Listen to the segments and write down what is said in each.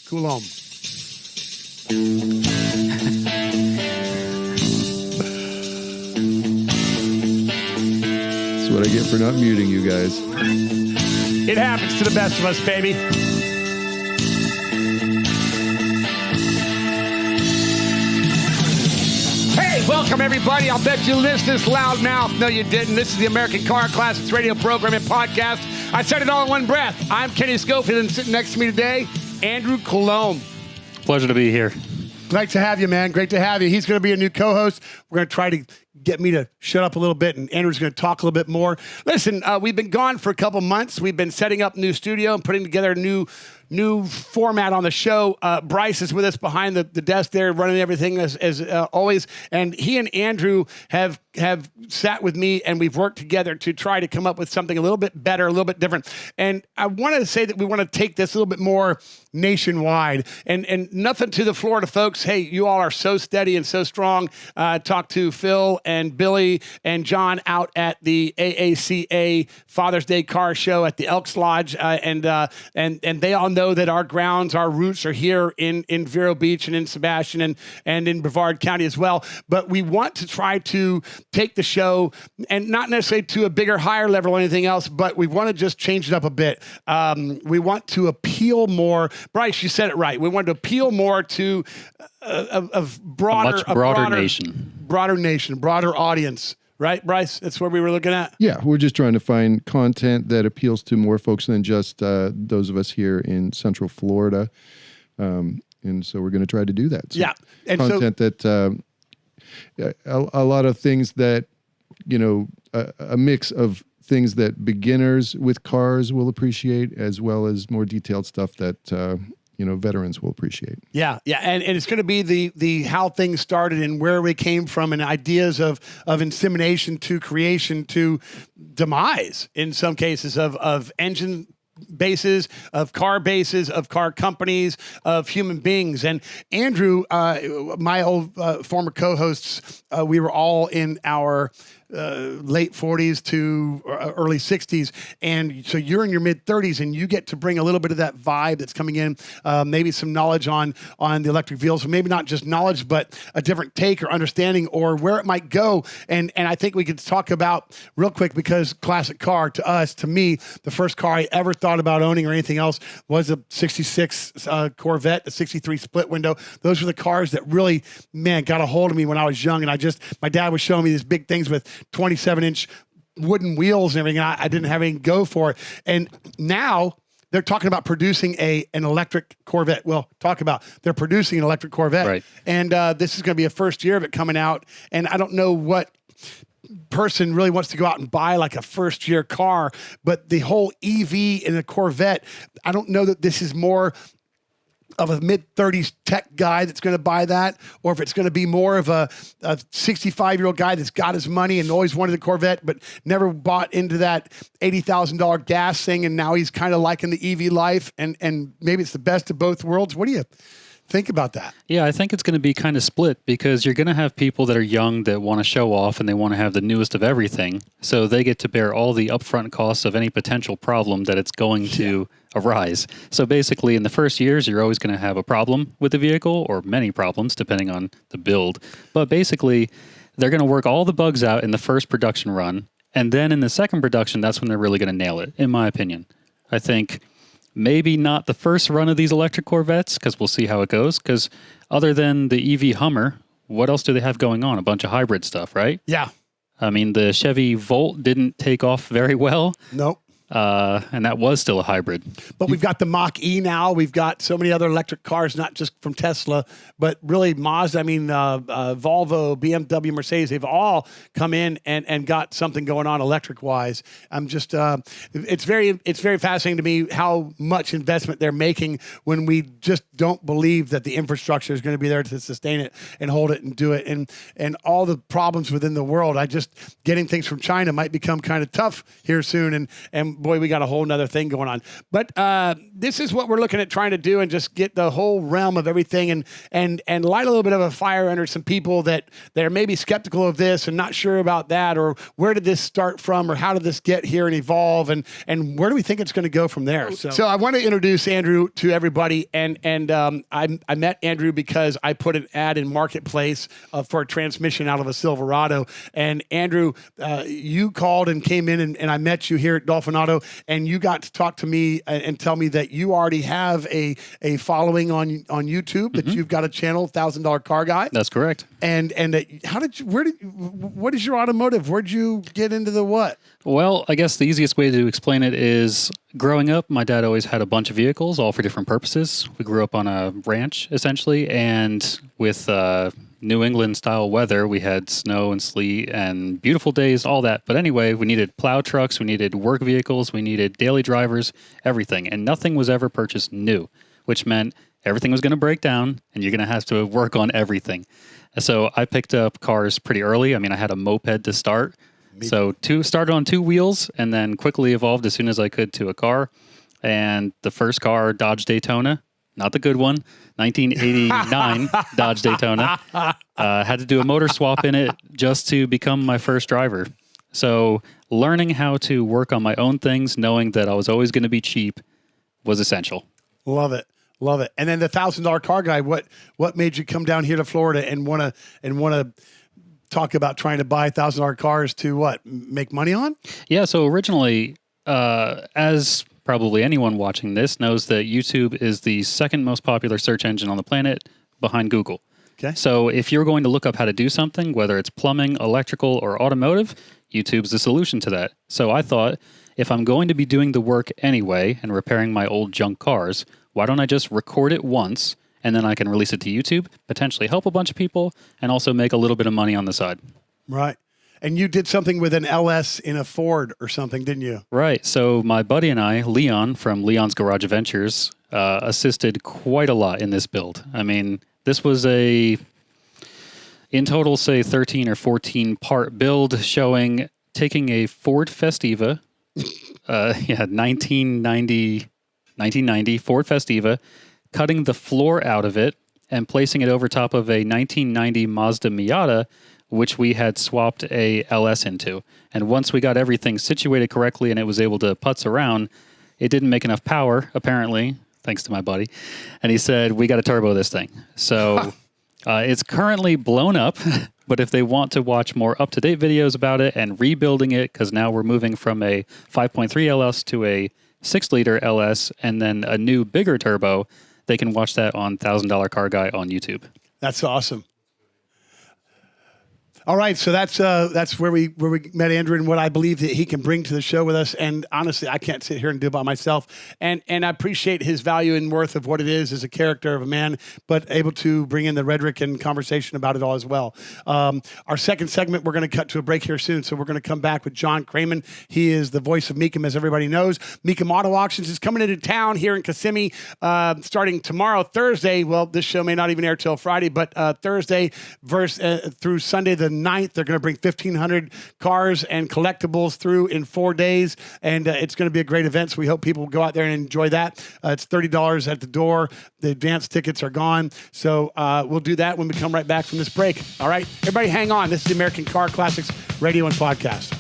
Coulombe. That's what I get for not muting you guys. It happens to the best of us, baby. Hey, welcome everybody. I'll bet you listened this loud mouth. No, you didn't. This is the American Car Classics radio program and podcast. I said it all in one breath. I'm Kenny Scofield, and sitting next to me today, Andrew Coulombe. Pleasure to be here. Great to have you, man. Great to have you. He's going to be a new co-host. We're going to try to get me to shut up a little bit, and Andrew's going to talk a little bit more. Listen, we've been gone for a couple months. We've been setting up a new studio and putting together a new format on the show. Bryce is with us behind the desk there, running everything as always. And he and Andrew have sat with me, and we've worked together to try to come up with something a little bit better, a little bit different. And I want to say that we want to take this a little bit more nationwide. And nothing to the Florida folks. Hey, you all are so steady and so strong. Talk to Phil and Billy and John out at the AACA Father's Day Car Show at the Elks Lodge, and they all know that our grounds, our roots are here in Vero Beach and in Sebastian and in Brevard County as well. But we want to try to take the show, and not necessarily to a bigger, higher level or anything else, but we want to just change it up a bit. We want to appeal more. Bryce, you said it right. We want to appeal more to a broader nation. Broader nation, broader audience. Right, Bryce? That's what we were looking at? Yeah, we're just trying to find content that appeals to more folks than just those of us here in Central Florida. And so we're going to try to do that. So yeah. And content that a lot of things that, a mix of things that beginners with cars will appreciate, as well as more detailed stuff that veterans will appreciate. Yeah. And it's going to be the how things started and where we came from, and ideas of insemination to creation to demise in some cases of engine bases, of car bases, of car companies, of human beings. And Andrew, my old former co-hosts, we were all in our late 40s to early 60s, and so you're in your mid 30s, and you get to bring a little bit of that vibe that's coming in, maybe some knowledge on the electric vehicles, so maybe not just knowledge, but a different take or understanding or where it might go. And I think we could talk about real quick, because classic car to me, the first car I ever thought about owning or anything else was a 66 Corvette, a 63 split window. Those were the cars that really, got a hold of me when I was young. And my dad was showing me these big things with 27-inch wooden wheels and everything. I didn't have anything to go for it. And now they're talking about producing an electric Corvette. Well, they're producing an electric Corvette. Right. And this is going to be a first year of it coming out. And I don't know what person really wants to go out and buy like a first year car, but the whole EV in a Corvette, I don't know that this is more of a mid-30s tech guy that's going to buy that, or if it's going to be more of a 65-year-old guy that's got his money and always wanted a Corvette but never bought into that $80,000 gas thing, and now he's kind of liking the EV life, and maybe it's the best of both worlds. What do you think about that? Yeah, I think it's going to be kind of split, because you're going to have people that are young that want to show off and they want to have the newest of everything. So they get to bear all the upfront costs of any potential problem that it's going to arise. So basically, in the first years, you're always going to have a problem with the vehicle, or many problems depending on the build. But basically, they're going to work all the bugs out in the first production run. And then in the second production, that's when they're really going to nail it, in my opinion. I think maybe not the first run of these electric Corvettes, because we'll see how it goes. Because other than the EV Hummer, what else do they have going on? A bunch of hybrid stuff, right? Yeah. I mean, the Chevy Volt didn't take off very well. Nope. And that was still a hybrid. But we've got the Mach-E now. We've got so many other electric cars, not just from Tesla, but really Mazda. I mean, Volvo, BMW, Mercedes, they've all come in and got something going on electric-wise. I'm just, it's very fascinating to me how much investment they're making when we just don't believe that the infrastructure is going to be there to sustain it and hold it and do it. And all the problems within the world, getting things from China might become kind of tough here soon. And boy, we got a whole nother thing going on. But this is what we're looking at trying to do, and just get the whole realm of everything, and light a little bit of a fire under some people that are maybe skeptical of this and not sure about that, or where did this start from, or how did this get here and evolve, and where do we think it's going to go from there? So I want to introduce Andrew to everybody, and I met Andrew because I put an ad in Marketplace for a transmission out of a Silverado, and Andrew, you called and came in, and I met you here at Dolphin Auto, and you got to talk to me and tell me that you already have a following on YouTube, that you've got a channel, $1,000 Car Guy. That's correct. And what is your automotive? Where'd you get into the what? Well, I guess the easiest way to explain it is, growing up, my dad always had a bunch of vehicles, all for different purposes. We grew up on a ranch, essentially, and with New England style weather, we had snow and sleet and beautiful days, all that. But anyway, we needed plow trucks, we needed work vehicles, we needed daily drivers, everything. And nothing was ever purchased new, which meant everything was going to break down and you're going to have to work on everything. So I picked up cars pretty early. I mean, I had a moped to start. So started on 2 wheels, and then quickly evolved as soon as I could to a car. And the first car, Dodge Daytona, not the good one, 1989 Dodge Daytona. Had to do a motor swap in it just to become my first driver. So learning how to work on my own things, knowing that I was always going to be cheap, was essential. Love it. Love it. And then the $1,000 Car Guy, what made you come down here to Florida and want to talk about trying to buy $1,000 cars to what? Make money on? Yeah. So originally, as probably anyone watching this knows, that YouTube is the second most popular search engine on the planet behind Google. Okay. So if you're going to look up how to do something, whether it's plumbing, electrical, or automotive, YouTube's the solution to that. So I thought, if I'm going to be doing the work anyway and repairing my old junk cars, why don't I just record it once, and then I can release it to YouTube, potentially help a bunch of people, and also make a little bit of money on the side. Right. And you did something with an LS in a Ford or something, didn't you? Right. So my buddy and I, Leon from Leon's Garage Adventures, assisted quite a lot in this build. I mean, this was in total, say 13 or 14 part build, showing taking a Ford Festiva, 1990 Ford Festiva, cutting the floor out of it and placing it over top of a 1990 Mazda Miata, which we had swapped a LS into. And once we got everything situated correctly and it was able to putz around, it didn't make enough power, apparently, thanks to my buddy. And he said, we got to turbo this thing. So it's currently blown up, but if they want to watch more up-to-date videos about it and rebuilding it, because now we're moving from a 5.3 LS to a 6-liter LS and then a new, bigger turbo, they can watch that on $1,000 Car Guy on YouTube. That's awesome. All right, so that's where we met Andrew and what I believe that he can bring to the show with us. And honestly, I can't sit here and do it by myself. And I appreciate his value and worth of what it is as a character of a man, but able to bring in the rhetoric and conversation about it all as well. Our second segment, we're going to cut to a break here soon, so we're going to come back with John Kraman. He is the voice of Mecum, as everybody knows. Mecum Auto Auctions is coming into town here in Kissimmee starting tomorrow, Thursday. Well, this show may not even air till Friday, but Thursday through Sunday the 9th, they're going to bring 1,500 cars and collectibles through in 4 days, and it's going to be a great event, so we hope people will go out there and enjoy that. It's $30 at the door. The advance tickets are gone, so we'll do that when we come right back from this break. All right, everybody hang on. This is the American Car Classics Radio and Podcast.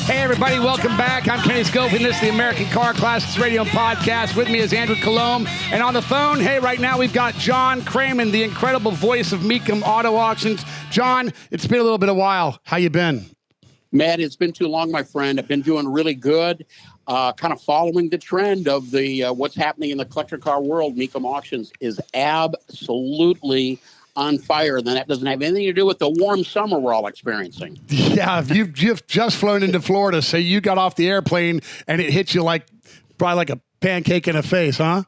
Hey, everybody, welcome back. I'm Kenny Scofield, and this is the American Car Classics Radio and Podcast. With me is Andrew Coulombe. And on the phone, hey, right now we've got John Kraman, the incredible voice of Mecum Auto Auctions. John, it's been a little bit of a while. How you been? Matt, it's been too long, my friend. I've been doing really good, kind of following the trend of the what's happening in the collector car world. Mecum Auctions is absolutely on fire. Then that doesn't have anything to do with the warm summer we're all experiencing. Yeah, you've just flown into Florida, so you got off the airplane and it hit you probably like a pancake in the face, huh?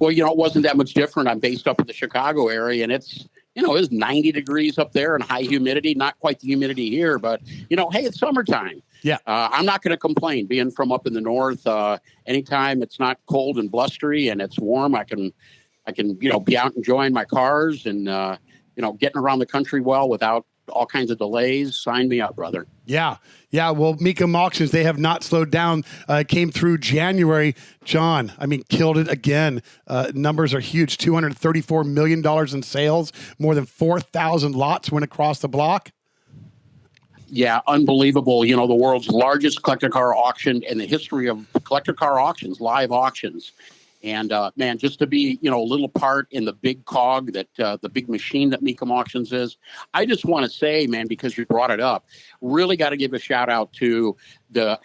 Well, it wasn't that much different. I'm based up in the Chicago area, and it's it was 90 degrees up there and high humidity, not quite the humidity here, but, hey, it's summertime. Yeah. I'm not going to complain being from up in the north. Anytime it's not cold and blustery and it's warm, I can, be out enjoying my cars and, getting around the country well without all kinds of delays. Sign me up, brother. Yeah. Yeah. Well, Mecum Auctions, they have not slowed down. Came through January. John, killed it again. Numbers are huge. $234 million in sales. More than 4,000 lots went across the block. Yeah, unbelievable. The world's largest collector car auction in the history of collector car auctions, live auctions. And, man, just to be, a little part in the big cog that the big machine that Mecum Auctions is. I just want to say, man, because you brought it up, really got to give a shout out to the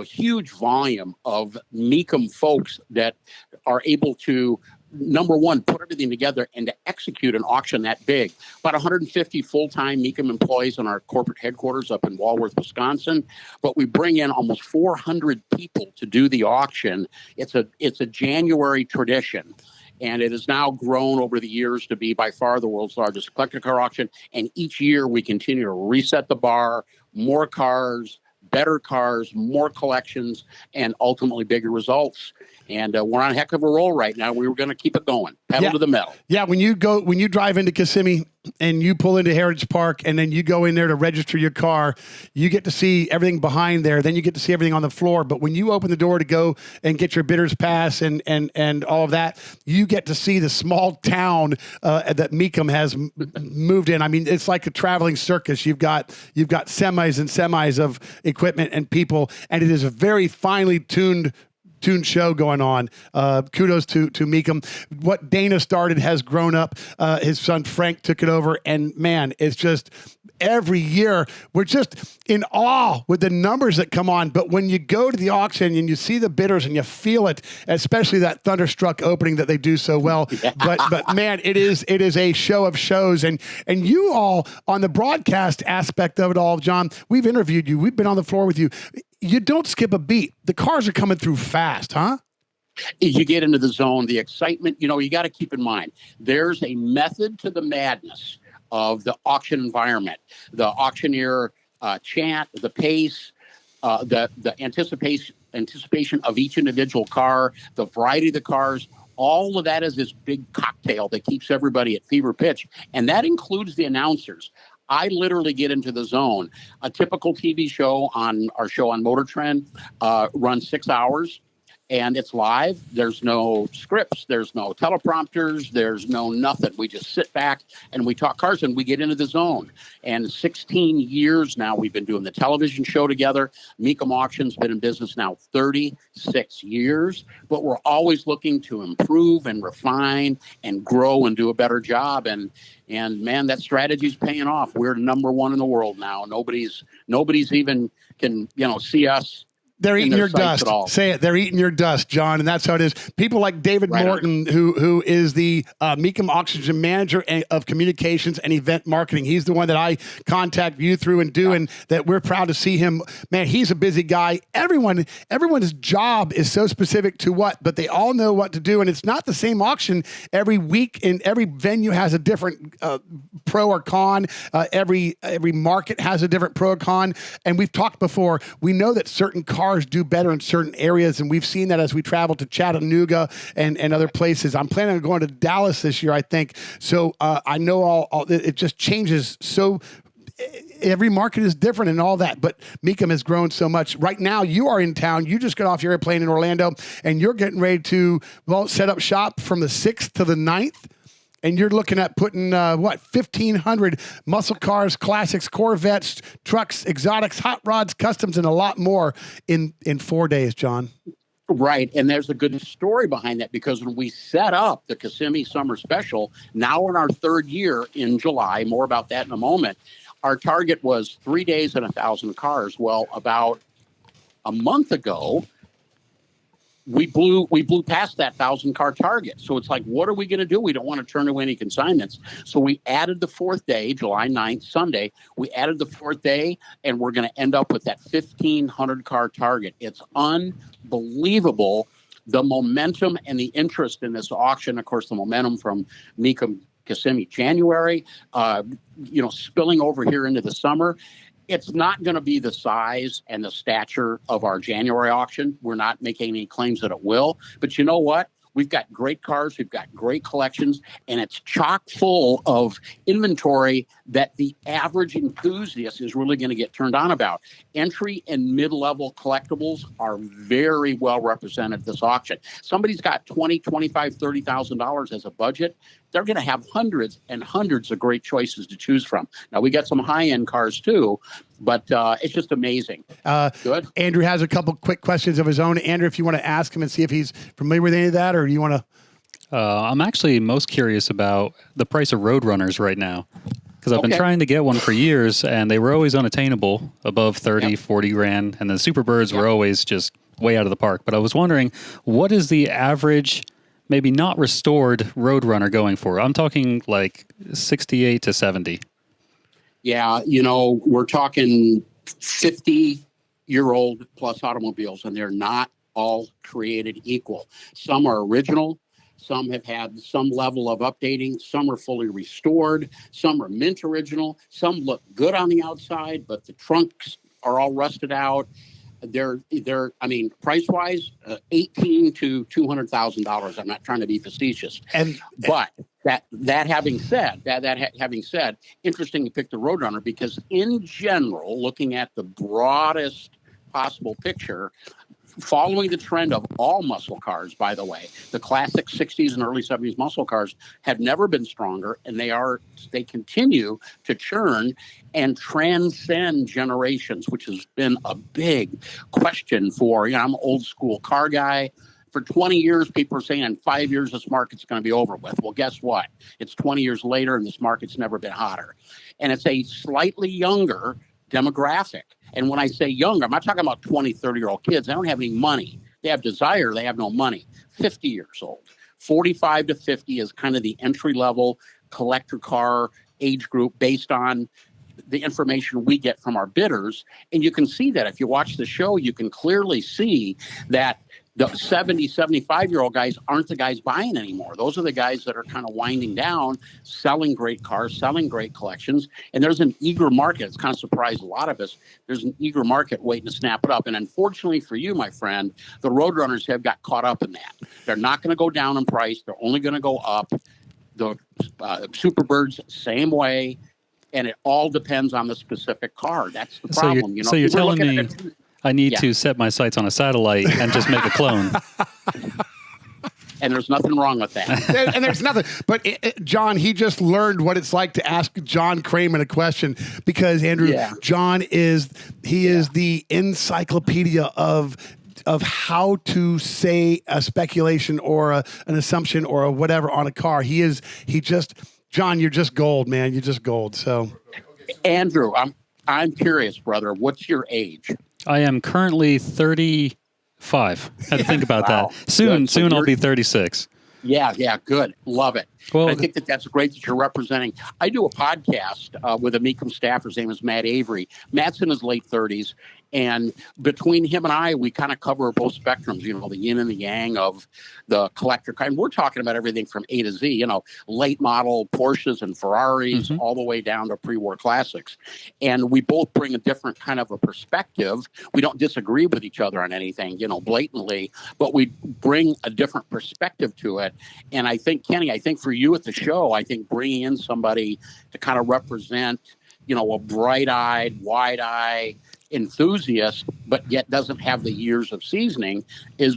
huge volume of Mecum folks that are able to, number one, put everything together and to execute an auction that big. About 150 full-time Mecum employees in our corporate headquarters up in Walworth, Wisconsin. But we bring in almost 400 people to do the auction. It's a January tradition. And it has now grown over the years to be by far the world's largest collector car auction. And each year we continue to reset the bar, more cars, better cars, more collections, and ultimately bigger results. And we're on a heck of a roll right now. We were going to keep it going, pedal to the metal. Yeah, when you drive into Kissimmee and you pull into Heritage Park and then you go in there to register your car, you get to see everything behind there. Then you get to see everything on the floor. But when you open the door to go and get your bidder's pass and all of that, you get to see the small town that Mecum has moved in. It's like a traveling circus. You've got semis and semis of equipment and people, and it is a very finely tuned show going on. Kudos to Mecum. What Dana started has grown up. His son Frank took it over, and man, it's just every year we're just in awe with the numbers that come on. But when you go to the auction and you see the bidders and you feel it, especially that thunderstruck opening that they do so well. Yeah. But man, it is a show of shows, and you all on the broadcast aspect of it all, John. We've interviewed you. We've been on the floor with you. You don't skip a beat. The cars are coming through fast, huh? You get into the zone, the excitement, you got to keep in mind, there's a method to the madness of the auction environment. The auctioneer chant, the pace, the anticipation of each individual car, the variety of the cars, all of that is this big cocktail that keeps everybody at fever pitch. And that includes the announcers. I literally get into the zone. A typical TV show on our show on Motor Trend runs 6 hours, and it's live. There's no scripts. There's no teleprompters. There's no nothing. We just sit back and we talk cars and we get into the zone. And 16 years now we've been doing the television show together. Mecum Auctions been in business now 36 years, but we're always looking to improve and refine and grow and do a better job. And man, that strategy's paying off. We're number one in the world now. Nobody's even can, see us. They're eating your dust. Say it. They're eating your dust, John, and that's how it is. People like David Morton, who is the Mecum Auctions manager of communications and event marketing. He's the one that I contact you through and do, and that we're proud to see him. Man, he's a busy guy. Everyone's job is so specific to what, but they all know what to do, and it's not the same auction every week. And every venue has a different pro or con. Every market has a different pro or con. And we've talked before. We know that certain cars do better in certain areas, and we've seen that as we travel to Chattanooga and other places. I'm planning on going to Dallas this year, I think. So I know all it just changes. So every market is different and all that, but Mecum has grown so much. Right now, you are in town. You just got off your airplane in Orlando, and you're getting ready to set up shop from the 6th to the 9th. And you're looking at putting, 1,500 muscle cars, classics, Corvettes, trucks, exotics, hot rods, customs, and a lot more in 4 days, John. Right. And there's a good story behind that, because when we set up the Kissimmee Summer Special, now we're in our 3rd year in July, more about that in a moment, our target was 3 days and 1,000 cars. Well, about a month ago, we blew past that 1,000-car target. So it's like, what are we going to do? We don't want to turn away any consignments. So we added the 4th day, July 9th, Sunday. We added the 4th day, and we're going to end up with that 1,500-car target. It's unbelievable, the momentum and the interest in this auction. Of course, the momentum from Mecum Kissimmee, January, spilling over here into the summer. It's not going to be the size and the stature of our January auction. We're not making any claims that it will. But you know what? We've got great cars. We've got great collections, and it's chock full of inventory that the average enthusiast is really going to get turned on about. Entry and mid-level collectibles are very well represented at this auction. Somebody's got $20,000, $25,000, $30,000 as a budget. They're going to have hundreds and hundreds of great choices to choose from. Now, we got some high-end cars too, but it's just amazing. Good. Andrew has a couple quick questions of his own. Andrew, if you want to ask him and see if he's familiar with any of that, or do you want to? I'm actually most curious about the price of Roadrunners right now, because I've been trying to get one for years, and they were always unattainable, above 30, 40 grand, and the Superbirds were always just way out of the park. But I was wondering, what is the average, maybe not restored Roadrunner going for? I'm talking like 68 to 70. Yeah, we're talking 50-year-old plus automobiles, and they're not all created equal. Some are original. Some have had some level of updating. Some are fully restored. Some are mint original. Some look good on the outside, but the trunks are all rusted out. They're price-wise, $18,000 to $200,000. I'm not trying to be facetious, but that having said, interesting to pick the Roadrunner, because in general, looking at the broadest possible picture, following the trend of all muscle cars, by the way, the classic 60s and early 70s muscle cars have never been stronger, and they continue to churn and transcend generations, which has been a big question for, I'm an old school car guy. For 20 years, people are saying in 5 years, this market's going to be over with. Well, guess what? It's 20 years later, and this market's never been hotter. And it's a slightly younger demographic. And when I say younger, I'm not talking about 20, 30-year-old kids. They don't have any money. They have desire. They have no money. 50 years old. 45 to 50 is kind of the entry-level collector car age group based on the information we get from our bidders. And you can see that if you watch the show, you can clearly see that the 70, 75-year-old guys aren't the guys buying anymore. Those are the guys that are kind of winding down, selling great cars, selling great collections. And there's an eager market. It's kind of surprised a lot of us. There's an eager market waiting to snap it up. And unfortunately for you, my friend, the Roadrunners have got caught up in that. They're not going to go down in price. They're only going to go up. The Superbirds, same way. And it all depends on the specific car. That's the problem. So you're telling me I need to set my sights on a satellite and just make a clone. And there's nothing wrong with that. And there's nothing. But John, he just learned what it's like to ask John Kraman a question, because Andrew, John is the encyclopedia of how to say a speculation or an assumption or whatever on a car. John, you're just gold, man. You're just gold. So, Andrew, I'm curious, brother. What's your age? I am currently 35. Had to think about that. Soon I'll be 36. Yeah, good. Love it. Well, I think that's great that you're representing. I do a podcast with a Mecum staffer. His name is Matt Avery. Matt's in his late 30s. And between him and I, we kind of cover both spectrums, the yin and the yang of the collector car. And we're talking about everything from A to Z, late model Porsches and Ferraris, all the way down to pre-war classics. And we both bring a different kind of a perspective. We don't disagree with each other on anything, blatantly, but we bring a different perspective to it. And I think, Kenny, for you at the show, I think bringing in somebody to kind of represent, a bright-eyed, wide-eyed enthusiast, but yet doesn't have the years of seasoning is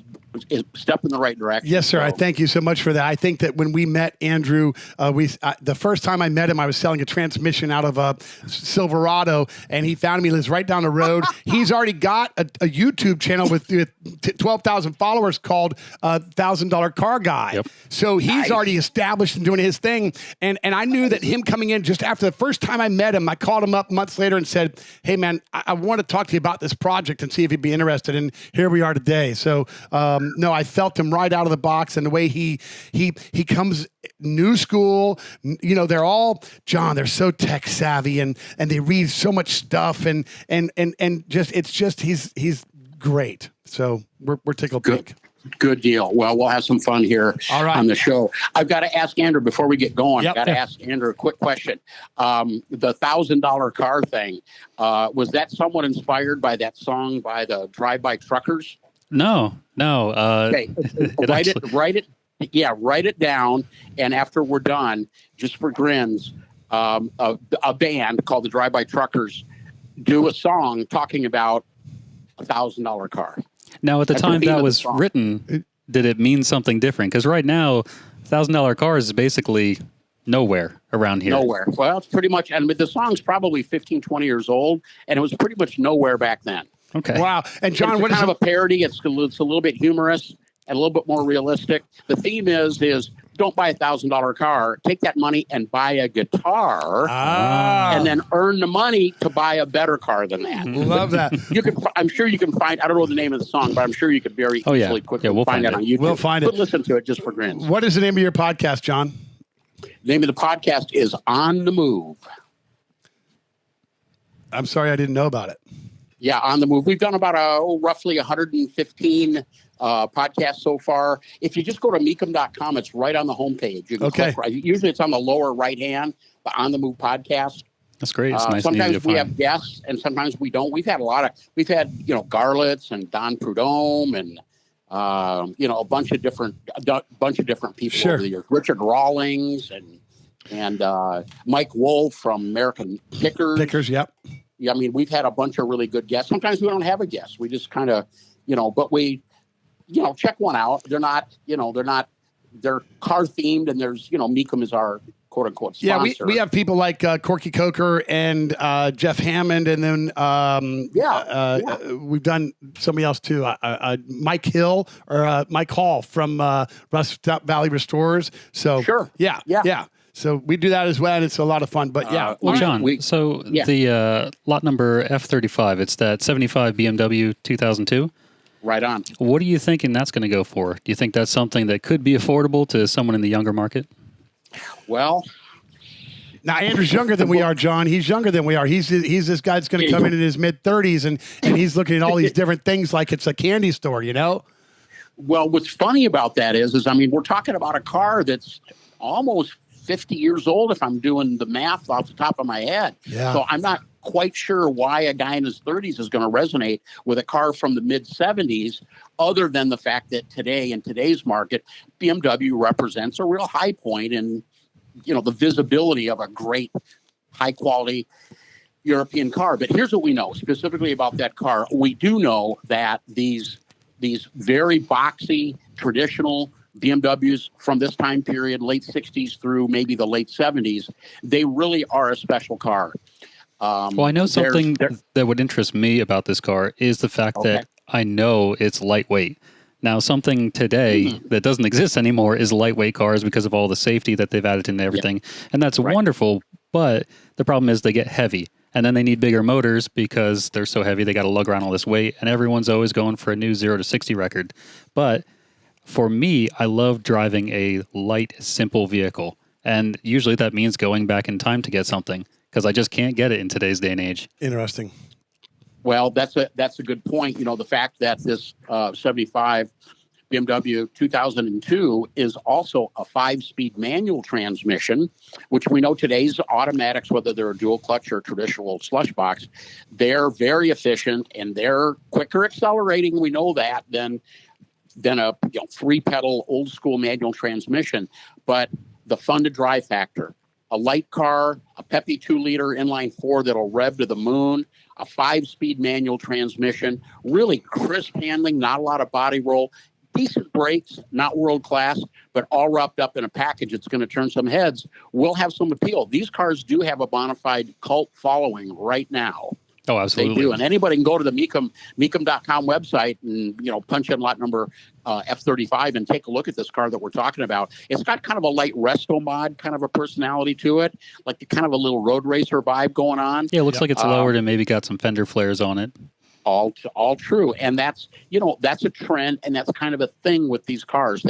step in the right direction. Yes, sir. I thank you so much for that. I think that when we met Andrew, the first time I met him, I was selling a transmission out of a Silverado, and he found me. He lives right down the road. He's already got a YouTube channel with 12,000 followers called $1,000 Car Guy. Yep. So he's already established and doing his thing. And I knew that him coming in just after the first time I met him, I called him up months later and said, "Hey, man, I want to talk to you about this project and see if he'd be interested." And here we are today. So, no, I felt him right out of the box, and the way he comes new school. They're all, John, they're so tech savvy, and they read so much stuff, and just he's great. So we're tickled pink. Good deal. Well, we'll have some fun here All right. on the show. I've got to ask Andrew before we get going. Yep. I've got to ask Andrew a quick question. The $1,000 car thing, was that somewhat inspired by that song by the Drive-By Truckers? No. Okay, write it down. And after we're done, just for grins, a band called the Drive-By Truckers do a song talking about $1,000 car. Now, at the That's time the theme that of the was song. written, did it mean something different? Because right now, $1,000 cars is basically nowhere around here. Nowhere. Well, it's pretty much, and the song's probably 15, 20 years old, and it was pretty much nowhere back then. Okay. Wow. And John, It's what is kind of a parody? It's a little bit humorous and a little bit more realistic. The theme is don't buy $1,000 car. Take that money and buy a guitar, and then earn the money to buy a better car than that. Love that. I'm sure you can find. I don't know the name of the song, but I'm sure you could very easily quickly we'll find it on YouTube. We'll find it. But listen to it just for grins. What is the name of your podcast, John? The name of the podcast is On the Move. I'm sorry, I didn't know about it. Yeah, On the Move. We've done about roughly 115 podcasts so far. If you just go to Mecum.com, it's right on the homepage. You can click right. Usually it's on the lower right hand, the On the Move podcast. That's great. It's nice and easy sometimes to we find. have guests and sometimes we don't. We've had Garlitz and Don Prudhomme and a bunch of different people over the years. Richard Rawlings and Mike Wolf from American Pickers. Pickers, yep. Yeah, I mean, we've had a bunch of really good guests. Sometimes we don't have a guest. We just kind of, but we, check one out. They're car themed, and there's, Mecum is our quote unquote sponsor. Yeah, we have people like Corky Coker and Jeff Hammond, and then we've done somebody else too, Mike Hill or Mike Hall from Rust Valley Restorers. So yeah. So we do that as well, and it's a lot of fun. But well, John, the lot number F35, it's that 75 BMW 2002. Right on. What are you thinking that's going to go for? Do you think that's something that could be affordable to someone in the younger market? Well, now Andrew's younger than we are, John. He's younger than we are. He's this guy that's going to come in his mid-30s, and he's looking at all these different things like it's a candy store, Well, what's funny about that is we're talking about a car that's almost 50 years old, if I'm doing the math off the top of my head. Yeah. So I'm not quite sure why a guy in his 30s is going to resonate with a car from the mid 70s, other than the fact that today, in today's market, BMW represents a real high point in, the visibility of a great high quality European car. But here's what we know specifically about that car. We do know that these very boxy, traditional BMWs from this time period, late 60s through maybe the late 70s, they really are a special car. Well, I know something that would interest me about this car is the fact that I know it's lightweight. Now, something today that doesn't exist anymore is lightweight cars because of all the safety that they've added into everything. And that's wonderful, but the problem is they get heavy. And then they need bigger motors because they're so heavy, they got to lug around all this weight. And everyone's always going for a new 0 to 60 record. But for me, I love driving a light, simple vehicle. And usually that means going back in time to get something because I just can't get it in today's day and age. Interesting. Well, that's a good point. The fact that this 75 BMW 2002 is also a 5-speed manual transmission, which we know today's automatics, whether they're a dual clutch or traditional slush box, they're very efficient and they're quicker accelerating. We know that than a 3-pedal old school manual transmission. But the fun to drive factor, a light car, a peppy 2-liter inline 4 that'll rev to the moon, a 5-speed manual transmission, really crisp handling, not a lot of body roll, decent brakes, not world class, but all wrapped up in a package that's going to turn some heads, will have some appeal. These cars do have a bona fide cult following right now. Oh, absolutely. They do. And anybody can go to the Mecum.com website and, punch in lot number F35 and take a look at this car that we're talking about. It's got kind of a light resto mod kind of a personality to it, like kind of a little road racer vibe going on. Yeah, it looks like it's lowered and maybe got some fender flares on it. All true. And that's a trend, and that's kind of a thing with these cars.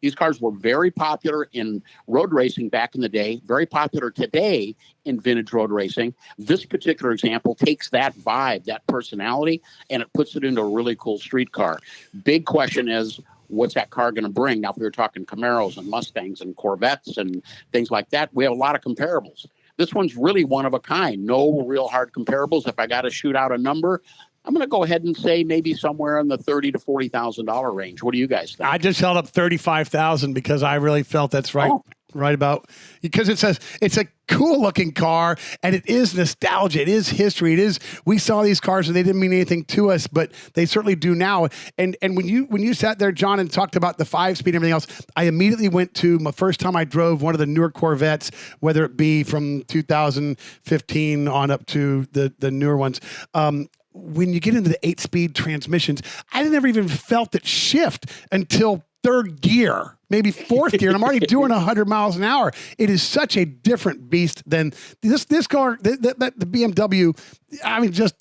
These cars were very popular in road racing back in the day, very popular today in vintage road racing. This particular example takes that vibe, that personality, and it puts it into a really cool street car. Big question is, what's that car going to bring? Now, if we were talking Camaros and Mustangs and Corvettes and things like that, we have a lot of comparables. This one's really one of a kind. No real hard comparables. If I got to shoot out a number, I'm going to go ahead and say maybe somewhere in the $30,000 to $40,000 range. What do you guys think? I just held up 35,000 because I really felt that's right. Oh. Right about, because it's a cool looking car, and it is nostalgia. It is history. It is, we saw these cars and they didn't mean anything to us, but they certainly do now. And when you sat there, John, and talked about the 5-speed and everything else, I immediately went to my first time I drove one of the newer Corvettes, whether it be from 2015 on up to the newer ones. When you get into the 8-speed transmissions, I never even felt it shift until third gear, maybe fourth gear, and I'm already doing 100 miles an hour. It is such a different beast than this car, the BMW. I mean, just,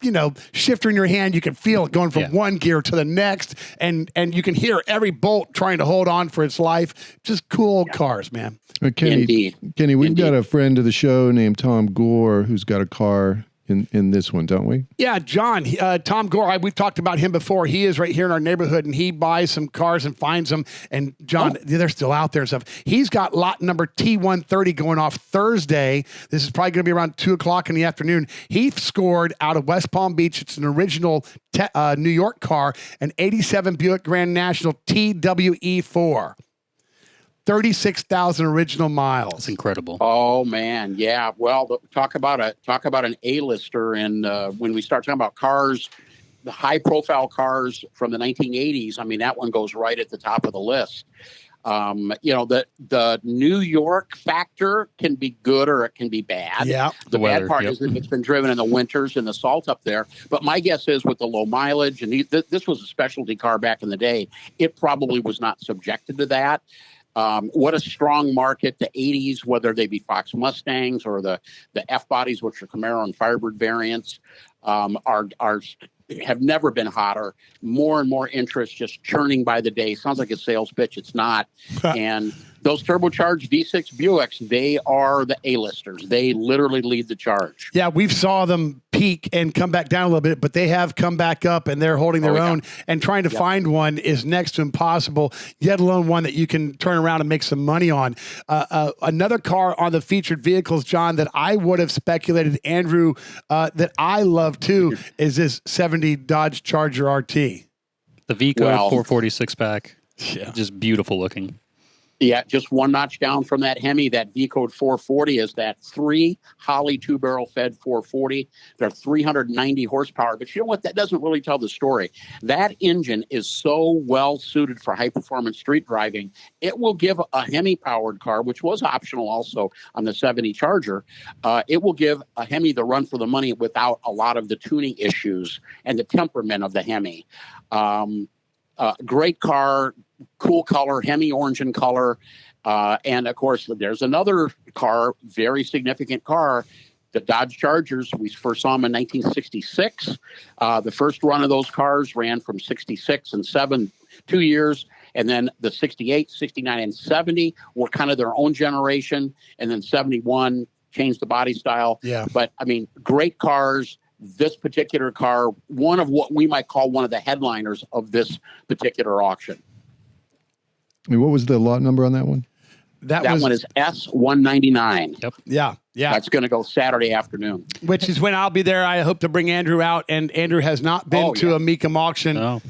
shifter in your hand, you can feel it going from one gear to the next, and you can hear every bolt trying to hold on for its life. Just cool cars, man. Kenny, we've got a friend of the show named Tom Gore who's got a car in this one, don't we? Yeah, John, Tom Gore, we've talked about him before. He is right here in our neighborhood, and he buys some cars and finds them. And John, they're still out there and stuff. He's got lot number T130 going off Thursday. This is probably going to be around 2 o'clock in the afternoon. He scored out of West Palm Beach. It's an original New York car, an 87 Buick Grand National TWE4. 36,000 original miles. That's incredible. Oh man, yeah. Well, talk about an A-lister, and when we start talking about cars, the high-profile cars from the 1980s, I mean, that one goes right at the top of the list. The New York factor can be good or it can be bad. Yeah, the bad part is that it's been driven in the winters and the salt up there. But my guess is with the low mileage, and this was a specialty car back in the day, it probably was not subjected to that. What a strong market. The 80s, whether they be Fox Mustangs or the F-bodies, which are Camaro and Firebird variants, have never been hotter. More and more interest, just churning by the day. Sounds like a sales pitch. It's not. And those turbocharged V6 Buicks, they are the A-listers. They literally lead the charge. Yeah, we've saw them peak and come back down a little bit, but they have come back up and they're holding their own. And trying to find one is next to impossible, yet alone one that you can turn around and make some money on. Another car on the featured vehicles, John, that I would have speculated, Andrew, that I love too, is this 70 Dodge Charger RT. The V-Code 446 pack. Yeah. Just beautiful looking. Yeah, just one notch down from that Hemi. That V-Code 440 is that 3 Holley 2-barrel fed 440. They're 390 horsepower. But you know what? That doesn't really tell the story. That engine is so well suited for high-performance street driving. It will give a Hemi-powered car, which was optional also on the 70 Charger, it will give a Hemi the run for the money without a lot of the tuning issues and the temperament of the Hemi. Great car, cool color, Hemi orange in color. And of course, there's another car, very significant car, the Dodge Chargers. We first saw them in 1966. The first run of those cars ran from 66 and 7, 2 years. And then the 68, 69, and 70 were kind of their own generation. And then 71 changed the body style. Yeah. But I mean, great cars. This particular car, one of what we might call one of the headliners of this particular auction. I mean, what was the lot number on that one? That one is S199. Yep. Yeah. That's going to go Saturday afternoon. Which is when I'll be there. I hope to bring Andrew out, and Andrew has not been to a Mecum auction. No.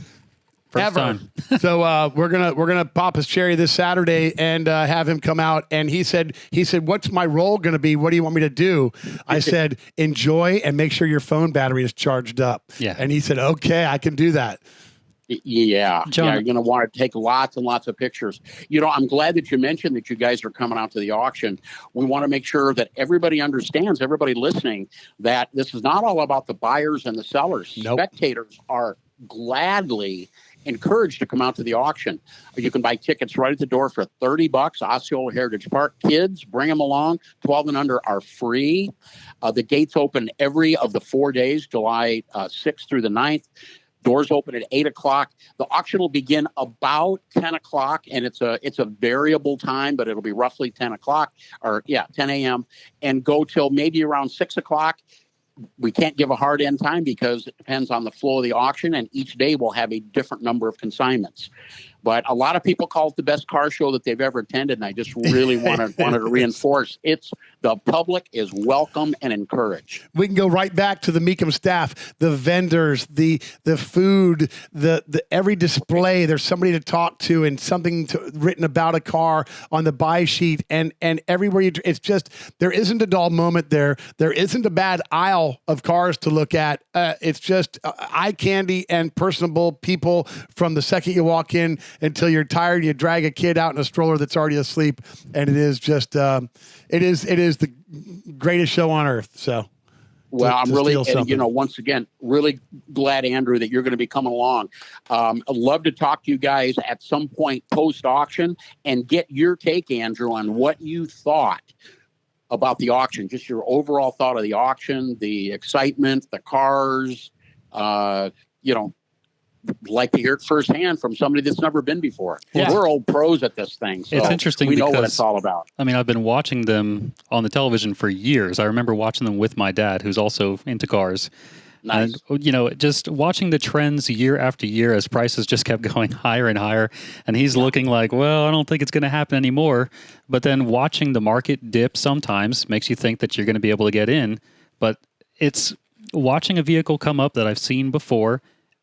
First ever. time. So we're gonna pop his cherry this Saturday and have him come out. And he said, "What's my role gonna be? What do you want me to do?" I said, "Enjoy and make sure your phone battery is charged up." Yeah. And he said, "Okay, I can do that." Yeah. John, you're going to want to take lots and lots of pictures. I'm glad that you mentioned that you guys are coming out to the auction. We want to make sure that everybody understands, everybody listening, that this is not all about the buyers and the sellers. Nope. Spectators are gladly encouraged to come out to the auction. You can buy tickets right at the door for $30, Osceola Heritage Park. Kids, bring them along. 12 and under are free. The gates open every of the 4 days, July 6th through the 9th. Doors open at 8 o'clock. The auction will begin about 10 o'clock, and it's a variable time, but it'll be roughly 10 o'clock, 10 a.m., and go till maybe around 6 o'clock. We can't give a hard end time because it depends on the flow of the auction, and each day will have a different number of consignments. But a lot of people call it the best car show that they've ever attended, and I just really wanted to reinforce the public is welcome and encouraged. We can go right back to the Mecum staff, the vendors, the food, the every display. There's somebody to talk to and something written about a car on the buy sheet, and everywhere it's just, there isn't a dull moment there. There isn't a bad aisle of cars to look at. It's just eye candy and personable people from the second you walk in until you're tired. You drag a kid out in a stroller that's already asleep, and it is just it is the greatest show on earth. So, well, I'm really, once again, really glad, Andrew, that you're going to be coming along. I'd love to talk to you guys at some point post-auction and get your take, Andrew, on what you thought about the auction, just your overall thought of the auction, the excitement, the cars, like to hear it firsthand from somebody that's never been before. Yeah. We're old pros at this thing. So it's interesting we know because, what it's all about. I mean, I've been watching them on the television for years. I remember watching them with my dad, who's also into cars. Nice. And, just watching the trends year after year as prices just kept going higher and higher. And he's looking like, well, I don't think it's going to happen anymore. But then watching the market dip sometimes makes you think that you're going to be able to get in. But it's watching a vehicle come up that I've seen before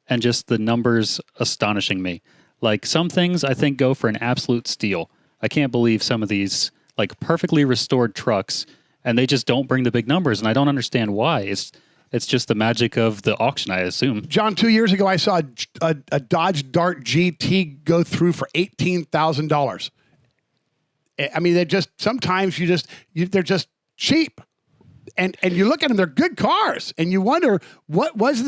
and just the numbers astonishing me. Like, some things I think go for an absolute steal. I can't believe some of these like perfectly restored trucks, and they just don't bring the big numbers, and I don't understand why. It's just the magic of the auction, I assume. John, 2 years ago, I saw a Dodge Dart GT go through for $18,000. I mean, sometimes they're just cheap. And you look at them, they're good cars, and you wonder what was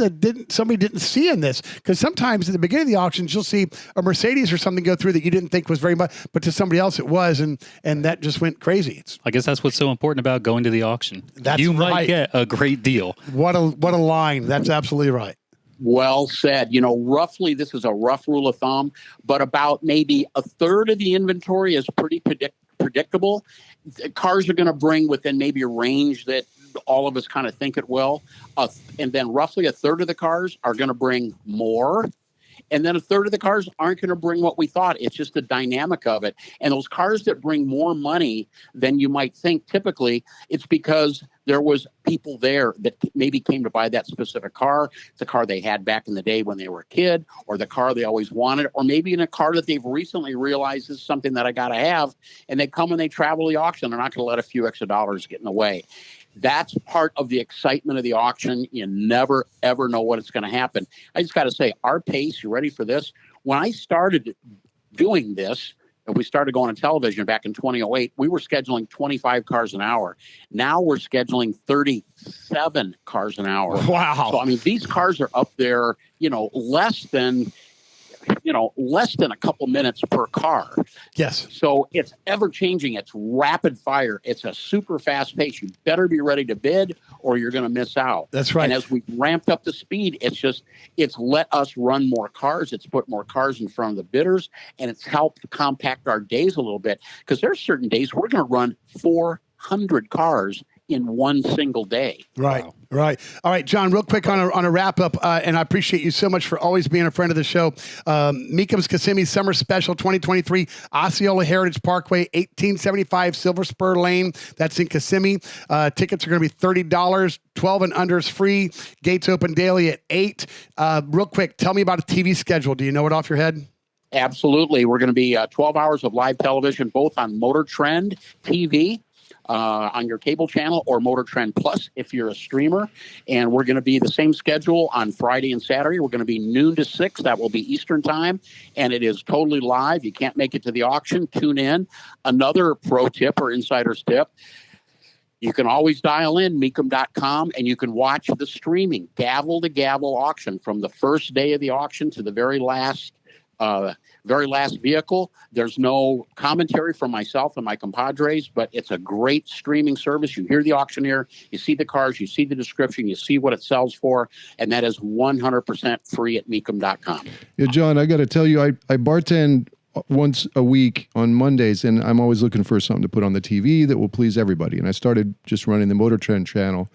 somebody didn't see in this, because sometimes at the beginning of the auctions you'll see a Mercedes or something go through that you didn't think was very much, but to somebody else it was, and that just went crazy. I guess that's what's so important about going to the auction. That's you right. might get a great deal. What a line! That's absolutely right. Well said. Roughly, this is a rough rule of thumb, but about maybe a third of the inventory is pretty predictable. Cars are going to bring within maybe a range that all of us kind of think it will. And then roughly a third of the cars are going to bring more. And then a third of the cars aren't going to bring what we thought. It's just the dynamic of it. And those cars that bring more money than you might think typically, it's because there was people there that maybe came to buy that specific car. It's a car they had back in the day when they were a kid, or the car they always wanted, or maybe in a car that they've recently realized is something that I got to have. And they come and they travel the auction. They're not going to let a few extra dollars get in the way. That's part of the excitement of the auction. You never, ever know what it's going to happen. I just got to say, our pace, you ready for this? When I started doing this, and we started going on television back in 2008, we were scheduling 25 cars an hour. Now we're scheduling 37 cars an hour. Wow. So, I mean, these cars are up there, less than a couple minutes per car. Yes. So it's ever changing. It's rapid fire. It's a super fast pace. You better be ready to bid or you're going to miss out. That's right. And as we ramped up the speed, it's let us run more cars. It's put more cars in front of the bidders, and it's helped compact our days a little bit, because there's certain days we're going to run 400 cars in one single day. Right. Wow. Right. All right, John, real quick on a wrap up, and I appreciate you so much for always being a friend of the show. Mecum's Kissimmee Summer Special 2023, Osceola Heritage Parkway, 1875 Silver Spur Lane. That's in Kissimmee. Tickets are going to be $30. 12 and under is free. Gates open daily at 8. Real quick, tell me about a TV schedule. Do you know it off your head? Absolutely. We're going to be 12 hours of live television, both on Motor Trend TV, on your cable channel, or Motor Trend Plus if you're a streamer. And we're going to be the same schedule on Friday and Saturday. We're going to be noon to 6. That will be Eastern time. And it is totally live. You can't make it to the auction. Tune in. Another pro tip or insider's tip: you can always dial in Mecum.com, and you can watch the streaming gavel to gavel auction from the first day of the auction to the very last vehicle. There's no commentary from myself and my compadres, but it's a great streaming service. You hear the auctioneer, you see the cars, you see the description, you see what it sells for, and that is 100% free at Mecum.com. Yeah, John, I got to tell you, I bartend once a week on Mondays, and I'm always looking for something to put on the TV that will please everybody. And I started just running the Motor Trend channel.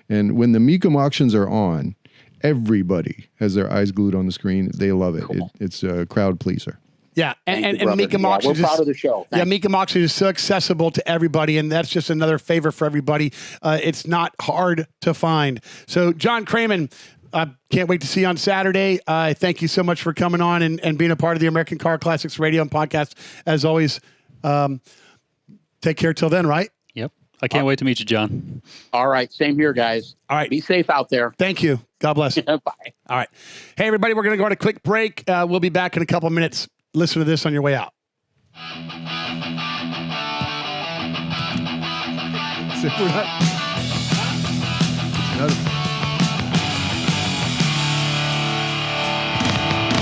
And when the Mecum auctions are on, everybody has their eyes glued on the screen. They love it. Cool. It's a crowd pleaser. Yeah, Thank and you, brother. Mecum Yeah, Auctions we're proud is- of the show. Yeah, Thanks. Mecum Auction is so accessible to everybody, and that's just another favor for everybody. It's not hard to find. So, John Kraman, can't wait to see you on Saturday. Thank you so much for coming on and being a part of the American Car Classics Radio and podcast. As always, take care till then, right? Yep. I can't wait to meet you, John. All right. Same here, guys. All right. Be safe out there. Thank you. God bless. Bye. All right. Hey, everybody, we're going to go on a quick break. We'll be back in a couple minutes. Listen to this on your way out. So we're not- it's not-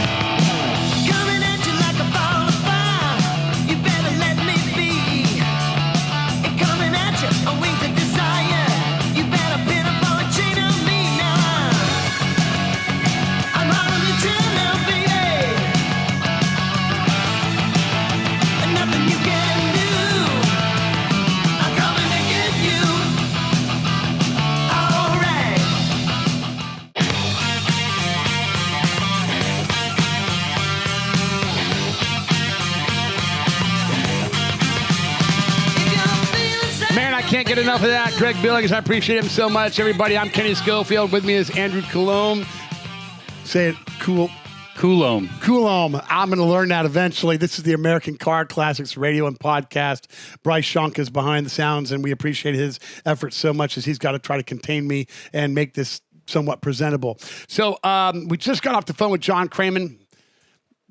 Coming at you like a ball of fire. You better let me be. And coming at you, a wings of desire. You better pin up on a chain on me now. I'm on the tail now, baby. And nothing you can do. I'm coming to get you. All right. If you're feeling sad, Man, I can't get enough of that. Greg Billings, I appreciate him so much. Everybody, I'm Kenny Scofield. With me is Andrew Coulombe. Say it cool. Coulombe. Coulombe. I'm going to learn that eventually. This is the American Car Classics Radio and Podcast. Bryce Schunk is behind the sounds, and we appreciate his efforts so much as he's got to try to contain me and make this somewhat presentable. So we just got off the phone with John Kraman.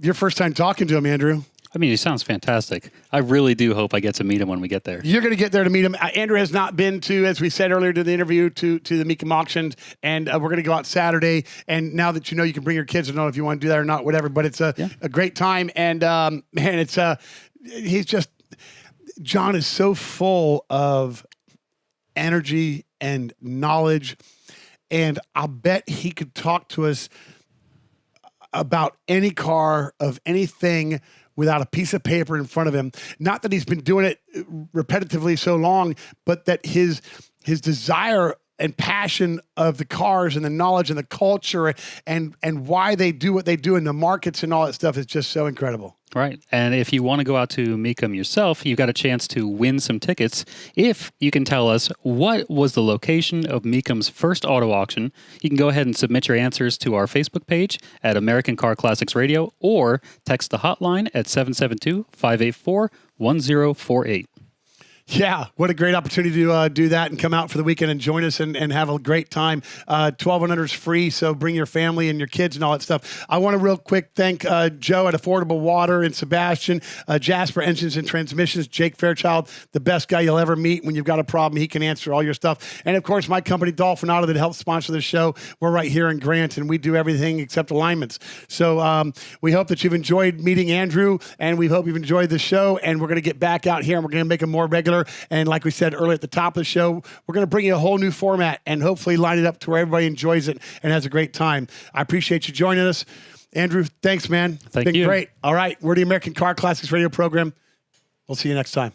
Your first time talking to him, Andrew. I mean, he sounds fantastic. I really do hope I get to meet him when we get there. You're going to get there to meet him. Andrew has not been to, as we said earlier to the interview, to the Mecum Auctions, and we're going to go out Saturday. And now that you know, you can bring your kids. I don't know if you want to do that or not, whatever. But it's a great time, and man, it's he's just John is so full of energy and knowledge, and I'll bet he could talk to us about any car of anything without a piece of paper in front of him. Not that he's been doing it repetitively so long, but that his desire and passion of the cars and the knowledge and the culture and why they do what they do in the markets and all that stuff is just so incredible. Right. And if you want to go out to Mecum yourself, you got a chance to win some tickets if you can tell us what was the location of Mecum's first auto auction. You can go ahead and submit your answers to our Facebook page at American Car Classics Radio or text the hotline at 772-584-1048. Yeah, what a great opportunity to do that and come out for the weekend and join us and have a great time. 1200 is free, so bring your family and your kids and all that stuff. I want to real quick thank Joe at Affordable Water and Sebastian, Jasper Engines and Transmissions, Jake Fairchild, the best guy you'll ever meet. When you've got a problem, he can answer all your stuff. And, of course, my company, Dolphin Auto, that helps sponsor the show. We're right here in Grant, and we do everything except alignments. So we hope that you've enjoyed meeting Andrew, and we hope you've enjoyed the show, and we're going to get back out here, and we're going to make them more regular. And like we said earlier at the top of the show, we're going to bring you a whole new format and hopefully line it up to where everybody enjoys it and has a great time. I appreciate you joining us. Andrew, thanks, man. Thank Been you. great. All right. We're the American Car Classics radio program. We'll see you next time.